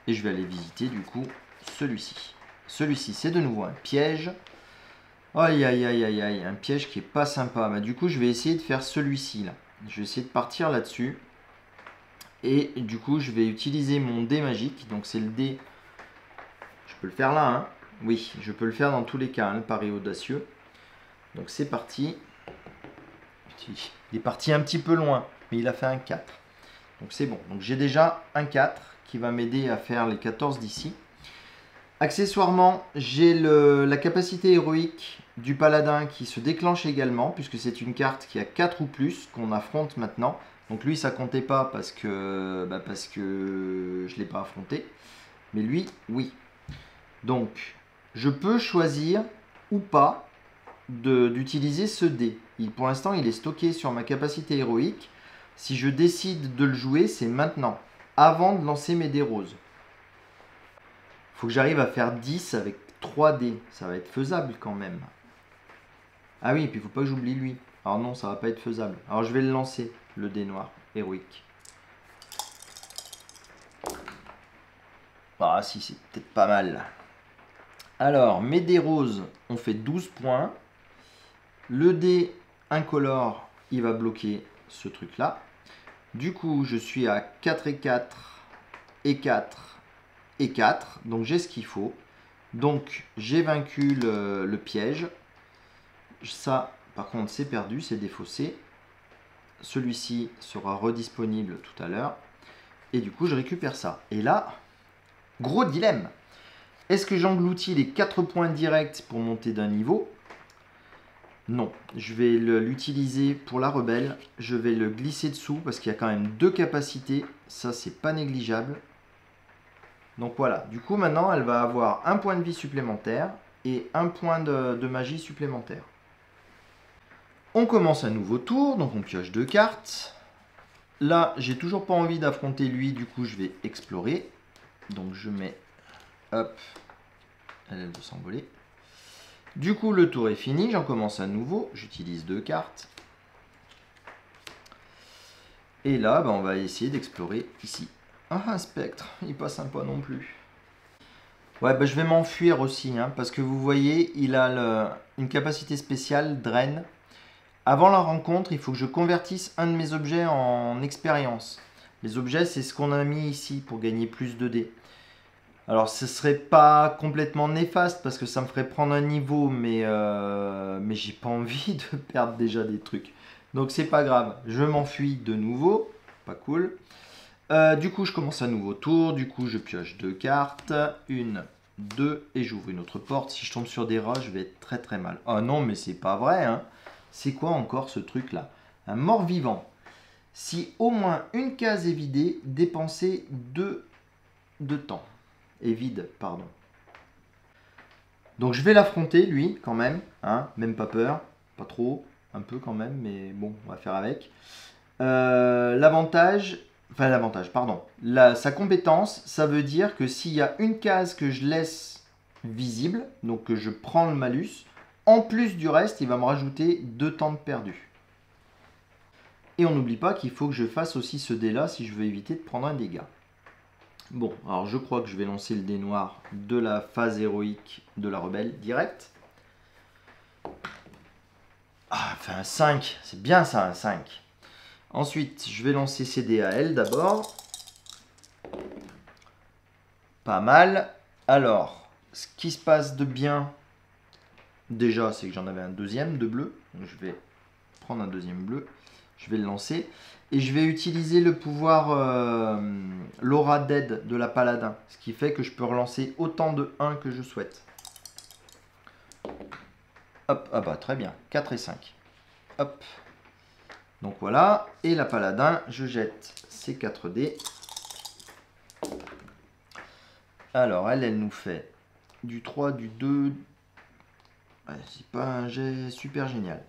Et je vais aller visiter du coup celui-ci. Celui-ci, c'est de nouveau un piège. Aïe, aïe, aïe, aïe, aïe. Un piège qui est pas sympa. Bah, du coup, je vais essayer de faire celui-ci. Là. Je vais essayer de partir là-dessus. Et du coup, je vais utiliser mon dé magique. Donc, c'est le dé... Je peux le faire là, hein? Oui, je peux le faire dans tous les cas, hein, le pari audacieux. Donc, c'est parti. Il est parti un petit peu loin, mais il a fait un 4. Donc c'est bon. Donc j'ai déjà un 4 qui va m'aider à faire les 14 d'ici. Accessoirement, j'ai la capacité héroïque du paladin qui se déclenche également, puisque c'est une carte qui a 4 ou plus qu'on affronte maintenant. Donc lui, ça comptait pas parce que je ne l'ai pas affronté. Mais lui, oui. Donc, je peux choisir ou pas d'utiliser ce dé. Pour l'instant, il est stocké sur ma capacité héroïque. Si je décide de le jouer, c'est maintenant, avant de lancer mes dés roses. Il faut que j'arrive à faire 10 avec 3 dés. Ça va être faisable quand même. Ah oui, et puis il ne faut pas que j'oublie lui. Alors non, ça va pas être faisable. Alors je vais le lancer, le dé noir héroïque. Ah si, c'est peut-être pas mal. Alors, mes dés roses ont fait 12 points. Le dé incolore, il va bloquer ce truc-là. Du coup, je suis à 4 et 4 et 4 et 4. Donc, j'ai ce qu'il faut. Donc, j'ai vaincu le piège. Ça, par contre, c'est perdu, c'est défaussé. Celui-ci sera redisponible tout à l'heure. Et du coup, je récupère ça. Et là, gros dilemme. Est-ce que j'engloutis les 4 points directs pour monter d'un niveau? Non, je vais l'utiliser pour la rebelle. Je vais le glisser dessous parce qu'il y a quand même 2 capacités. Ça, c'est pas négligeable. Donc voilà, du coup maintenant elle va avoir un point de vie supplémentaire et un point de magie supplémentaire. On commence un nouveau tour, donc on pioche 2 cartes. Là, j'ai toujours pas envie d'affronter lui, du coup je vais explorer. Donc je mets, hop, elle veut s'envoler. Du coup le tour est fini, j'en commence un nouveau, j'utilise 2 cartes. Et là, on va essayer d'explorer ici. Ah, un spectre, il est pas sympa non plus. Ouais, je vais m'enfuir aussi, hein, parce que vous voyez, il a une capacité spéciale, Drain. Avant la rencontre, il faut que je convertisse un de mes objets en expérience. Les objets, c'est ce qu'on a mis ici pour gagner plus de dés. Alors, ce serait pas complètement néfaste parce que ça me ferait prendre un niveau, mais j'ai pas envie de perdre déjà des trucs. Donc, c'est pas grave. Je m'enfuis de nouveau. Pas cool. Du coup, je commence un nouveau tour. Du coup, je pioche 2 cartes. 1, 2, et j'ouvre une autre porte. Si je tombe sur des rats, je vais être très très mal. Oh non, mais c'est pas vrai, hein. C'est quoi encore ce truc-là? Un mort-vivant. Si au moins une case est vidée, dépensez 2 de temps. Et vide, pardon. Donc je vais l'affronter, lui, quand même. Hein, même pas peur. Pas trop. Un peu quand même, mais bon, on va faire avec. L'avantage... Enfin, l'avantage, pardon. Sa compétence, ça veut dire que s'il y a une case que je laisse visible, donc que je prends le malus, en plus du reste, il va me rajouter 2 temps de perdu. Et on n'oublie pas qu'il faut que je fasse aussi ce dé-là si je veux éviter de prendre un dégât. Bon, alors je crois que je vais lancer le dé noir de la phase héroïque de la rebelle direct. Ah, enfin un 5, c'est bien ça, un 5. Ensuite, je vais lancer ces dés à elle d'abord. Pas mal. Alors, ce qui se passe de bien, déjà, c'est que j'en avais un deuxième de bleu. Donc je vais prendre un deuxième bleu. Je vais le lancer. Et je vais utiliser le pouvoir l'aura d'aide de la paladin. Ce qui fait que je peux relancer autant de 1 que je souhaite. Hop, ah bah très bien. 4 et 5. Hop. Donc voilà. Et la paladin, je jette ces 4 dés. Alors, elle nous fait du 3, du 2. Ouais, c'est pas un jet super génial.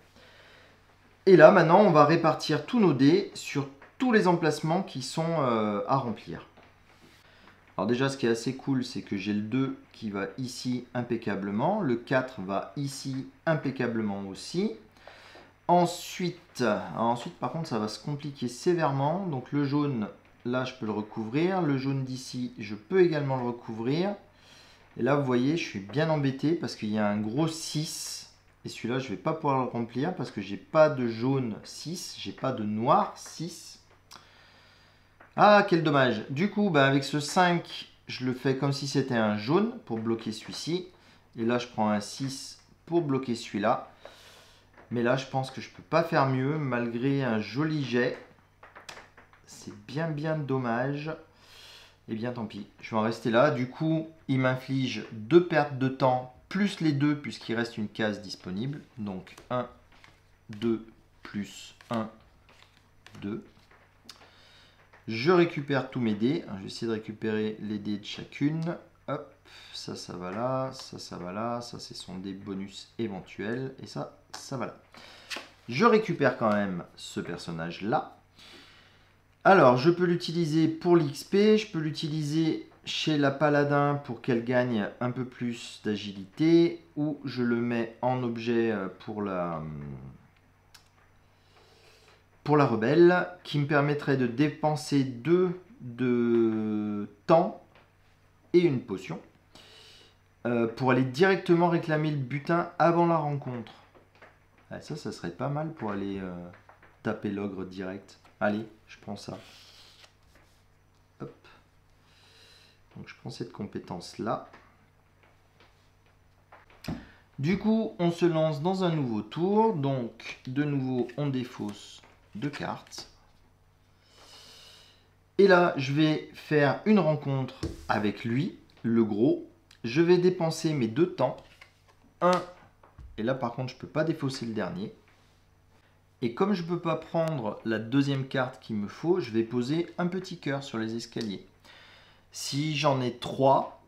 Et là, maintenant, on va répartir tous nos dés sur tous les emplacements qui sont à remplir. Alors déjà, ce qui est assez cool, c'est que j'ai le 2 qui va ici impeccablement. Le 4 va ici impeccablement aussi. Ensuite, par contre, ça va se compliquer sévèrement. Donc le jaune, là, je peux le recouvrir. Le jaune d'ici, je peux également le recouvrir. Et là, vous voyez, je suis bien embêté parce qu'il y a un gros 6. Et celui-là, je ne vais pas pouvoir le remplir parce que j'ai pas de jaune 6. J'ai pas de noir 6. Ah, quel dommage. Du coup, avec ce 5, je le fais comme si c'était un jaune pour bloquer celui-ci. Et là, je prends un 6 pour bloquer celui-là. Mais là, je pense que je ne peux pas faire mieux malgré un joli jet. C'est bien dommage. Et bien tant pis, je vais en rester là. Du coup, il m'inflige 2 pertes de temps plus les 2 puisqu'il reste une case disponible. Donc 1, 2, plus 1, 2. Je récupère tous mes dés. Je vais essayer de récupérer les dés de chacune. Hop, ça va là, ça va là. Ça, c'est son dé bonus éventuel. Et ça va là. Je récupère quand même ce personnage-là. Alors, je peux l'utiliser pour l'XP. Je peux l'utiliser chez la paladin pour qu'elle gagne un peu plus d'agilité. Ou je le mets en objet pour la rebelle, qui me permettrait de dépenser 2 de temps et une potion. Pour aller directement réclamer le butin avant la rencontre. Ah, ça serait pas mal pour aller taper l'ogre direct. Allez, je prends ça. Hop. Donc je prends cette compétence-là. Du coup, on se lance dans un nouveau tour. Donc, de nouveau, on défausse 2 cartes. Et là, je vais faire une rencontre avec lui, le gros. Je vais dépenser mes 2 temps. Un. Et là, par contre, je ne peux pas défausser le dernier. Et comme je ne peux pas prendre la deuxième carte qu'il me faut, je vais poser un petit cœur sur les escaliers. Si j'en ai 3,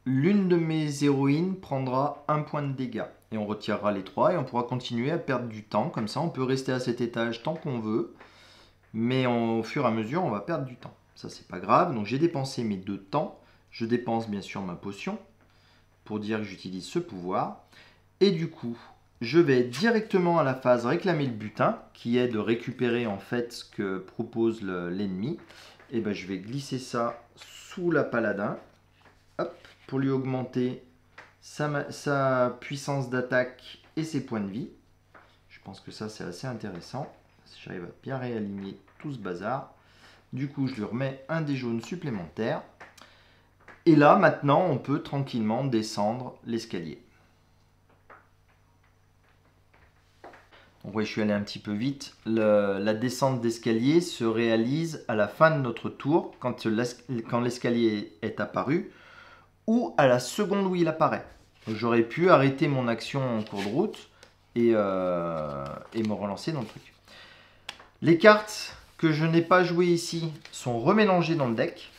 l'une de mes héroïnes prendra 1 point de dégâts. Et on retirera les 3 et on pourra continuer à perdre du temps. Comme ça, on peut rester à cet étage tant qu'on veut. Mais au fur et à mesure, on va perdre du temps. Ça, c'est pas grave. Donc, j'ai dépensé mes 2 temps. Je dépense bien sûr ma potion pour dire que j'utilise ce pouvoir. Et du coup, je vais directement à la phase réclamer le butin, qui est de récupérer en fait ce que propose l'ennemi. Et ben, je vais glisser ça sous la paladin, hop, pour lui augmenter sa puissance d'attaque et ses points de vie. Je pense que ça, c'est assez intéressant. Si j'arrive à bien réaligner tout ce bazar. Du coup, je lui remets un dé jaune supplémentaire. Et là, maintenant, on peut tranquillement descendre l'escalier. Donc oui, je suis allé un petit peu vite. La descente d'escalier se réalise à la fin de notre tour, quand l'escalier est apparu, ou à la seconde où il apparaît. J'aurais pu arrêter mon action en cours de route et me relancer dans le truc. Les cartes que je n'ai pas jouées ici sont remélangées dans le deck.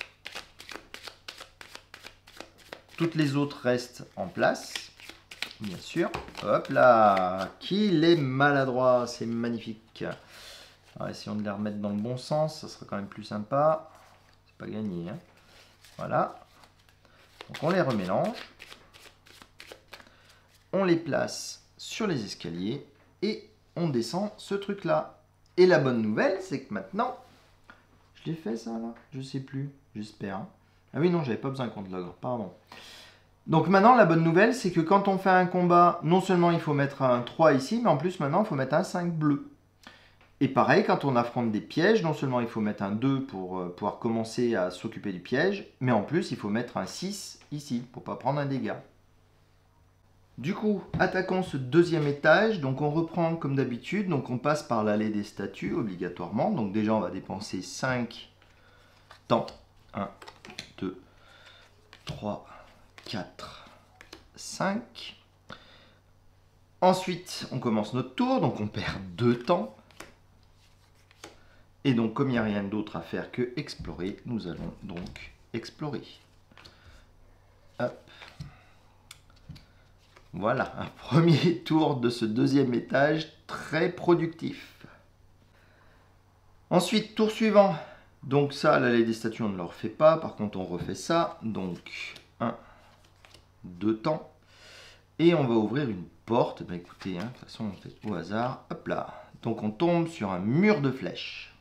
Toutes les autres restent en place. Bien sûr. Hop là. Qu'il est maladroit. C'est magnifique. Alors, essayons de les remettre dans le bon sens. Ça sera quand même plus sympa. C'est pas gagné. Hein. Voilà. Donc on les remélange. On les place sur les escaliers. Et on descend ce truc-là. Et la bonne nouvelle, c'est que maintenant... Je l'ai fait ça là? Je sais plus. J'espère. Hein. Ah oui, non, j'avais pas besoin contre l'ogre. Pardon. Donc maintenant, la bonne nouvelle, c'est que quand on fait un combat, non seulement il faut mettre un 3 ici, mais en plus maintenant, il faut mettre un 5 bleu. Et pareil, quand on affronte des pièges, non seulement il faut mettre un 2 pour pouvoir commencer à s'occuper du piège, mais en plus, il faut mettre un 6 ici, pour ne pas prendre un dégât. Du coup, attaquons ce deuxième étage. Donc on reprend comme d'habitude, donc on passe par l'allée des statues, obligatoirement. Donc déjà, on va dépenser 5 temps. 1, 2, 3... 4, 5. Ensuite, on commence notre tour, donc on perd 2 temps. Et donc, comme il n'y a rien d'autre à faire que explorer, nous allons donc explorer. Hop. Voilà, un premier tour de ce deuxième étage, très productif. Ensuite, tour suivant. Donc ça, l'allée des statues, on ne le refait pas. Par contre, on refait ça. Donc, 1, 2 temps. Et on va ouvrir une porte. Ben écoutez, hein, de toute façon, on fait au hasard. Hop là. Donc on tombe sur un mur de flèches.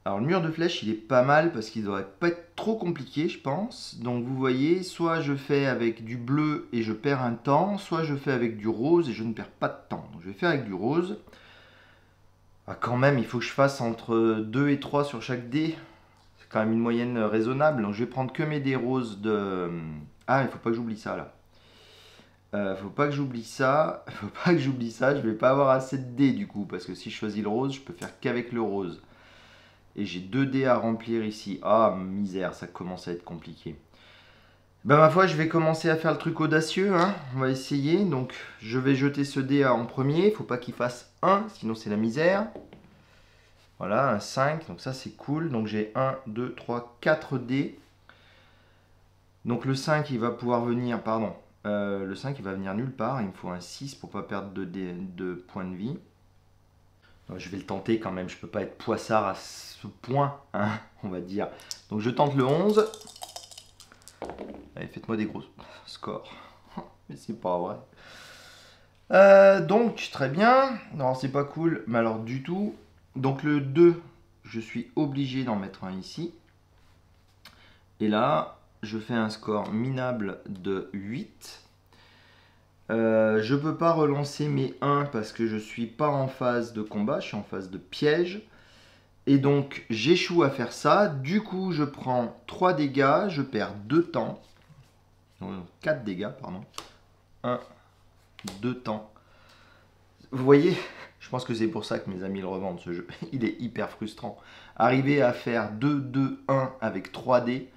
Alors le mur de flèches, il est pas mal parce qu'il ne devrait pas être trop compliqué, je pense. Donc vous voyez, soit je fais avec du bleu et je perds un temps, soit je fais avec du rose et je ne perds pas de temps. Donc je vais faire avec du rose. Ah, quand même, il faut que je fasse entre 2 et 3 sur chaque dé. C'est quand même une moyenne raisonnable. Donc je vais prendre que mes dés roses de... Ah, il ne faut pas que j'oublie ça là. Faut pas que j'oublie ça. Faut pas que j'oublie ça. Je vais pas avoir assez de dés du coup. Parce que si je choisis le rose, je peux faire qu'avec le rose. Et j'ai 2 dés à remplir ici. Ah, misère, ça commence à être compliqué. Ben ma foi, je vais commencer à faire le truc audacieux. Hein. On va essayer. Donc, je vais jeter ce dé en premier. Faut pas qu'il fasse 1, sinon c'est la misère. Voilà, un 5. Donc ça, c'est cool. Donc j'ai 1, 2, 3, 4 dés. Donc le 5, il va pouvoir venir... Pardon. Le 5, il va venir nulle part. Il me faut un 6 pour pas perdre de points de vie. Donc, je vais le tenter quand même. Je peux pas être poissard à ce point, hein, on va dire. Donc je tente le 11. Allez, faites-moi des gros scores. Mais c'est pas vrai. Donc, très bien. Non, c'est pas cool, mais alors du tout. Donc le 2, je suis obligé d'en mettre un ici. Et là, je fais un score minable de 8. Je ne peux pas relancer mes 1 parce que je ne suis pas en phase de combat, je suis en phase de piège. Et donc j'échoue à faire ça. Du coup, je prends 3 dégâts, je perds 2 temps. Non, 4 dégâts, pardon. 1, 2 temps. Vous voyez, je pense que c'est pour ça que mes amis le revendent ce jeu. Il est hyper frustrant. Arriver à faire 2, 2, 1 avec 3 dés,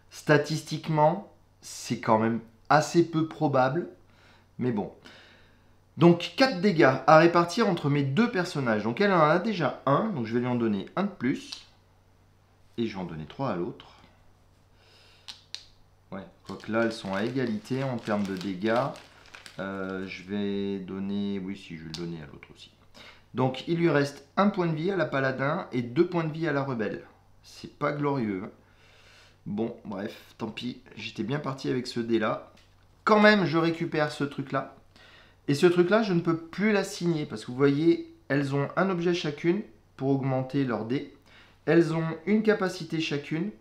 statistiquement, c'est quand même assez peu probable. Mais bon. Donc 4 dégâts à répartir entre mes deux personnages. Donc elle en a déjà un, donc je vais lui en donner un de plus. Et je vais en donner 3 à l'autre. Ouais, quoique là elles sont à égalité en termes de dégâts. Je vais donner... Oui, si, je vais le donner à l'autre aussi. Donc il lui reste 1 point de vie à la paladin et 2 points de vie à la rebelle. C'est pas glorieux. Bon, bref, tant pis. J'étais bien parti avec ce dé là. Quand même, je récupère ce truc là. Et ce truc là, je ne peux plus l'assigner. Parce que vous voyez, elles ont un objet chacune pour augmenter leur dé. Elles ont une capacité chacune.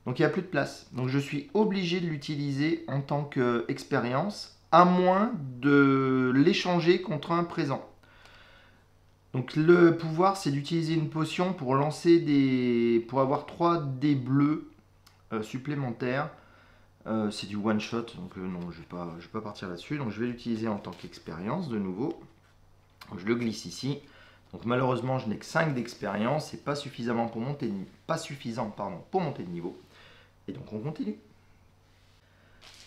Donc il n'y a plus de place. Donc je suis obligé de l'utiliser en tant qu'expérience, à moins de l'échanger contre un présent. Donc le pouvoir, c'est d'utiliser une potion pour lancer des... pour avoir 3 dés bleus supplémentaires. C'est du one shot, donc non, je vais pas partir là-dessus. Donc je vais l'utiliser en tant qu'expérience de nouveau. Donc, je le glisse ici. Donc malheureusement, je n'ai que 5 d'expérience. C'est pas suffisamment pour monter de... pas suffisant, pardon, pour monter de niveau. Et donc on continue.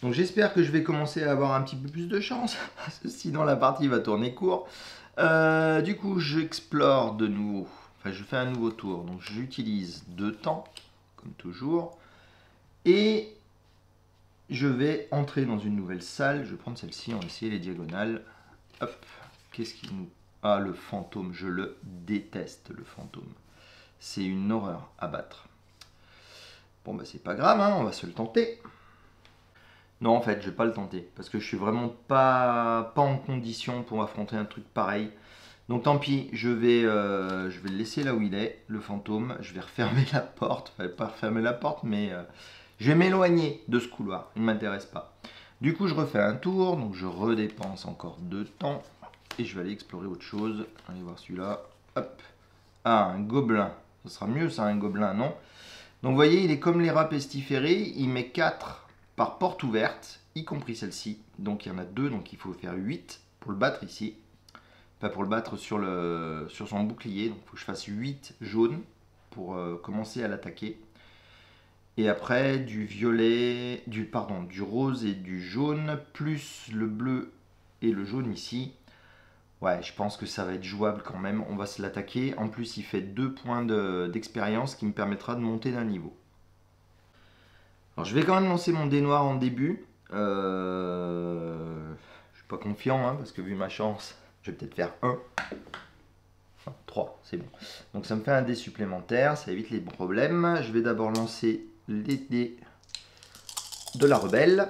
Donc j'espère que je vais commencer à avoir un petit peu plus de chance, sinon la partie va tourner court. Du coup, j'explore de nouveau. Enfin, je fais un nouveau tour. Donc j'utilise 2 temps, comme toujours. Et je vais entrer dans une nouvelle salle. Je vais prendre celle-ci, on va essayer les diagonales. Hop, qu'est-ce qui nous... Ah, le fantôme, je le déteste, le fantôme. C'est une horreur à battre. Bon, bah c'est pas grave, hein, on va se le tenter. Non, en fait, je vais pas le tenter, parce que je suis vraiment pas en condition pour affronter un truc pareil. Donc tant pis, je vais le laisser là où il est, le fantôme. Je vais refermer la porte, enfin pas refermer la porte, mais je vais m'éloigner de ce couloir, il ne m'intéresse pas. Du coup, je refais un tour, donc je redépense encore 2 temps. Et je vais aller explorer autre chose. Allez voir celui-là. Hop. Ah, un gobelin. Ce sera mieux ça, un gobelin, non? Donc vous voyez, il est comme les rats pestiférés. Il met 4 par porte ouverte, y compris celle-ci. Donc il y en a 2, donc il faut faire 8 pour le battre ici. Enfin, pour le battre sur son bouclier. Donc il faut que je fasse 8 jaunes pour commencer à l'attaquer. Et après, du violet, du rose et du jaune, plus le bleu et le jaune ici. Ouais, je pense que ça va être jouable quand même. On va se l'attaquer. En plus, il fait 2 points d'expérience qui me permettra de monter d'un niveau. Alors, je vais quand même lancer mon dé noir en début. Je suis pas confiant, hein, parce que vu ma chance, je vais peut-être faire 1. 3, c'est bon. Donc, ça me fait un dé supplémentaire. Ça évite les problèmes. Je vais d'abord lancer les dés de la rebelle.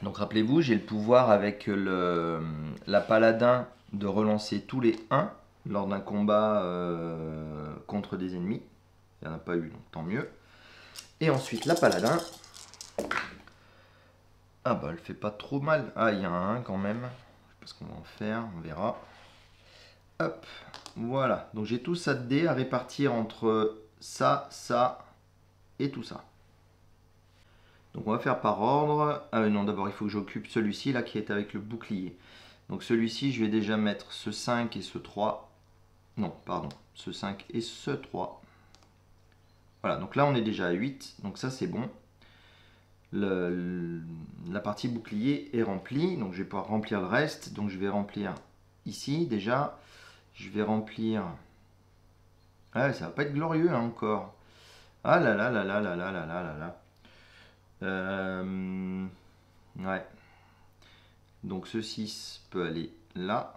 Donc rappelez-vous, j'ai le pouvoir avec la paladin de relancer tous les 1 lors d'un combat contre des ennemis. Il n'y en a pas eu, donc tant mieux. Et ensuite la paladin. Ah bah elle fait pas trop mal. Ah, il y a un 1 quand même. Je sais pas ce qu'on va en faire, on verra. Hop, voilà. Donc j'ai tout ça de dés à répartir entre ça, ça et tout ça. Donc on va faire par ordre. Ah non, d'abord il faut que j'occupe celui-ci là qui est avec le bouclier. Donc celui-ci, je vais déjà mettre ce 5 et ce 3. Non, pardon, ce 5 et ce 3. Voilà, donc là on est déjà à 8, donc ça c'est bon. La partie bouclier est remplie, donc je vais pouvoir remplir le reste. Donc je vais remplir ici déjà. Je vais remplir... Ah, ça va pas être glorieux hein, encore. Ah là là là là là là là là là là. Ouais. Donc ce 6 peut aller là.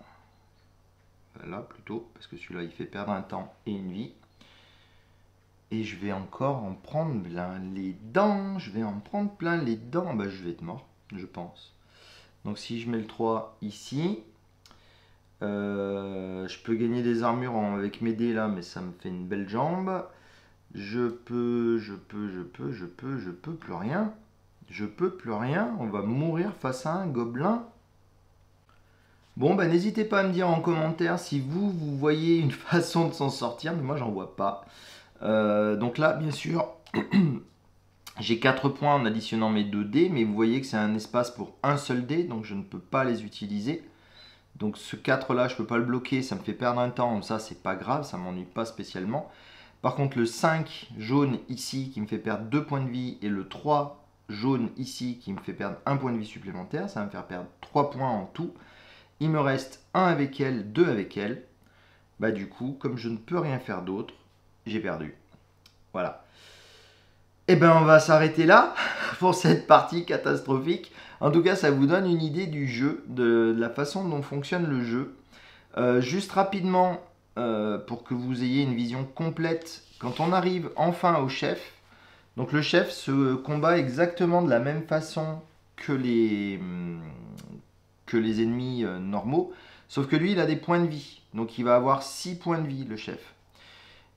Là plutôt, parce que celui-là il fait perdre un temps et une vie. Et je vais encore en prendre plein les dents. Je vais en prendre plein les dents. Bah, je vais être mort, je pense. Donc si je mets le 3 ici, je peux gagner des armures avec mes dés là, mais ça me fait une belle jambe. Je peux plus rien. Je peux plus rien. On va mourir face à un gobelin. Bon, bah n'hésitez pas à me dire en commentaire si vous voyez une façon de s'en sortir, mais moi j'en vois pas. Donc là, bien sûr, j'ai 4 points en additionnant mes 2 dés, mais vous voyez que c'est un espace pour un seul dé, donc je ne peux pas les utiliser. Donc ce 4 là, je ne peux pas le bloquer, ça me fait perdre un temps, ça c'est pas grave, ça m'ennuie pas spécialement. Par contre le 5 jaune ici qui me fait perdre 2 points de vie et le 3 jaune ici qui me fait perdre 1 point de vie supplémentaire, ça va me faire perdre 3 points en tout. Il me reste 1 avec elle, 2 avec elle. Bah du coup, comme je ne peux rien faire d'autre, j'ai perdu. Voilà. Et ben on va s'arrêter là pour cette partie catastrophique. En tout cas, ça vous donne une idée du jeu, de la façon dont fonctionne le jeu. Juste rapidement, pour que vous ayez une vision complète, quand on arrive enfin au chef, donc le chef se combat exactement de la même façon que les ennemis normaux, sauf que lui il a des points de vie, donc il va avoir 6 points de vie le chef.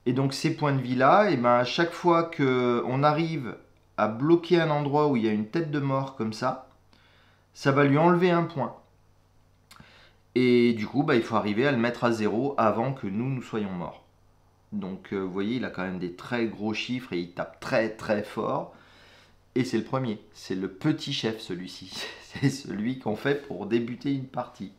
Et donc ces points de vie là, et ben à chaque fois qu'on arrive à bloquer un endroit où il y a une tête de mort comme ça va lui enlever un point. Et du coup, bah, il faut arriver à le mettre à 0 avant que nous soyons morts. Donc vous voyez, il a quand même des très gros chiffres et il tape très très fort. Et c'est le premier, c'est le petit chef celui-ci. C'est celui qu'on fait pour débuter une partie.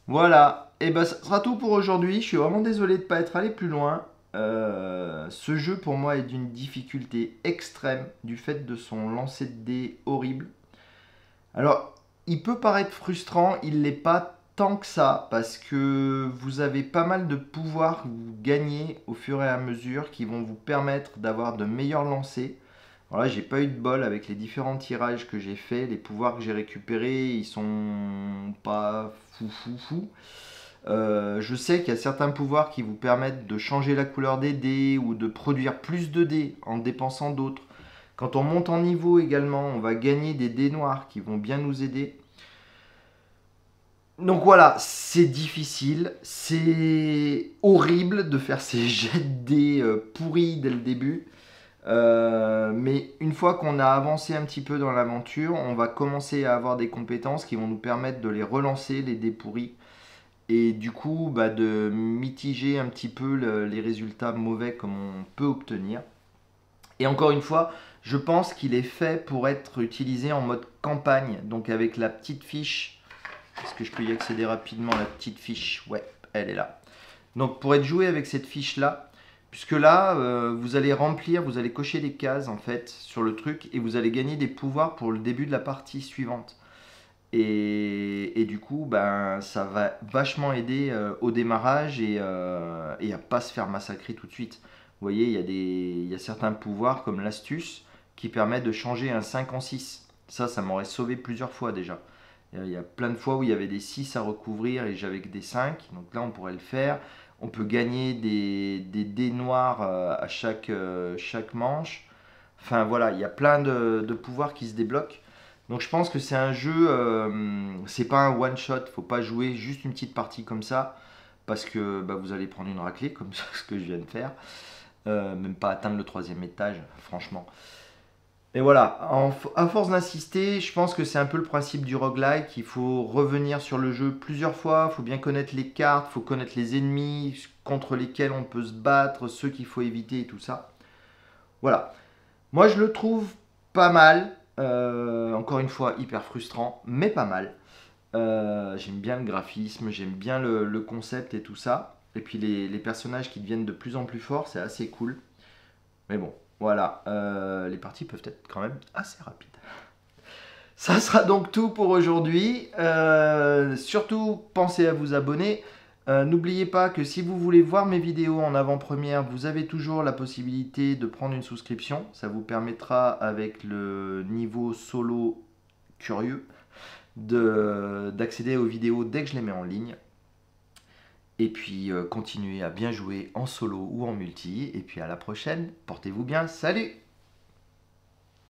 Voilà, et ben ça sera tout pour aujourd'hui. Je suis vraiment désolé de ne pas être allé plus loin. Ce jeu pour moi est d'une difficulté extrême du fait de son lancer de dés horrible. Alors, il peut paraître frustrant, il l'est pas tant que ça, parce que vous avez pas mal de pouvoirs que vous gagnez au fur et à mesure qui vont vous permettre d'avoir de meilleurs lancers. Voilà, j'ai pas eu de bol avec les différents tirages que j'ai fait. Les pouvoirs que j'ai récupérés, ils sont pas fou. Je sais qu'il y a certains pouvoirs qui vous permettent de changer la couleur des dés ou de produire plus de dés en dépensant d'autres. Quand on monte en niveau également, on va gagner des dés noirs qui vont bien nous aider. Donc voilà, c'est difficile, c'est horrible de faire ces jets de dés pourris dès le début. Mais une fois qu'on a avancé un petit peu dans l'aventure, on va commencer à avoir des compétences qui vont nous permettre de les relancer, les dés pourris. Et du coup, bah, de mitiger un petit peu les résultats mauvais comme on peut obtenir. Et encore une fois, je pense qu'il est fait pour être utilisé en mode campagne. Donc avec la petite fiche. Est-ce que je peux y accéder rapidement, la petite fiche? Ouais, elle est là. Donc pour être joué avec cette fiche-là, puisque là, vous allez remplir, vous allez cocher des cases en fait sur le truc et vous allez gagner des pouvoirs pour le début de la partie suivante. Et du coup, ben, ça va vachement aider au démarrage et à pas se faire massacrer tout de suite. Vous voyez, il y a certains pouvoirs comme l'astuce qui permet de changer un 5 en 6. Ça m'aurait sauvé plusieurs fois déjà. Il y a plein de fois où il y avait des 6 à recouvrir et j'avais que des 5. Donc là, on pourrait le faire. On peut gagner des dés noirs à chaque manche. Enfin voilà, il y a plein de pouvoirs qui se débloquent. Donc je pense que c'est un jeu, c'est pas un one shot, faut pas jouer juste une petite partie comme ça, parce que bah, vous allez prendre une raclée, comme ce que je viens de faire, même pas atteindre le 3e étage, franchement. Et voilà, à force d'insister, je pense que c'est un peu le principe du roguelike, il faut revenir sur le jeu plusieurs fois, il faut bien connaître les cartes, il faut connaître les ennemis contre lesquels on peut se battre, ceux qu'il faut éviter et tout ça. Voilà, moi je le trouve pas mal. Encore une fois, hyper frustrant, mais pas mal. J'aime bien le graphisme, j'aime bien le concept et tout ça. Et puis les personnages qui deviennent de plus en plus forts, c'est assez cool. Mais bon, voilà, les parties peuvent être quand même assez rapides. Ça sera donc tout pour aujourd'hui. Surtout, pensez à vous abonner. N'oubliez pas que si vous voulez voir mes vidéos en avant-première, vous avez toujours la possibilité de prendre une souscription. Ça vous permettra, avec le niveau solo curieux, d'accéder aux vidéos dès que je les mets en ligne. Et puis, continuez à bien jouer en solo ou en multi. Et puis à la prochaine. Portez-vous bien. Salut!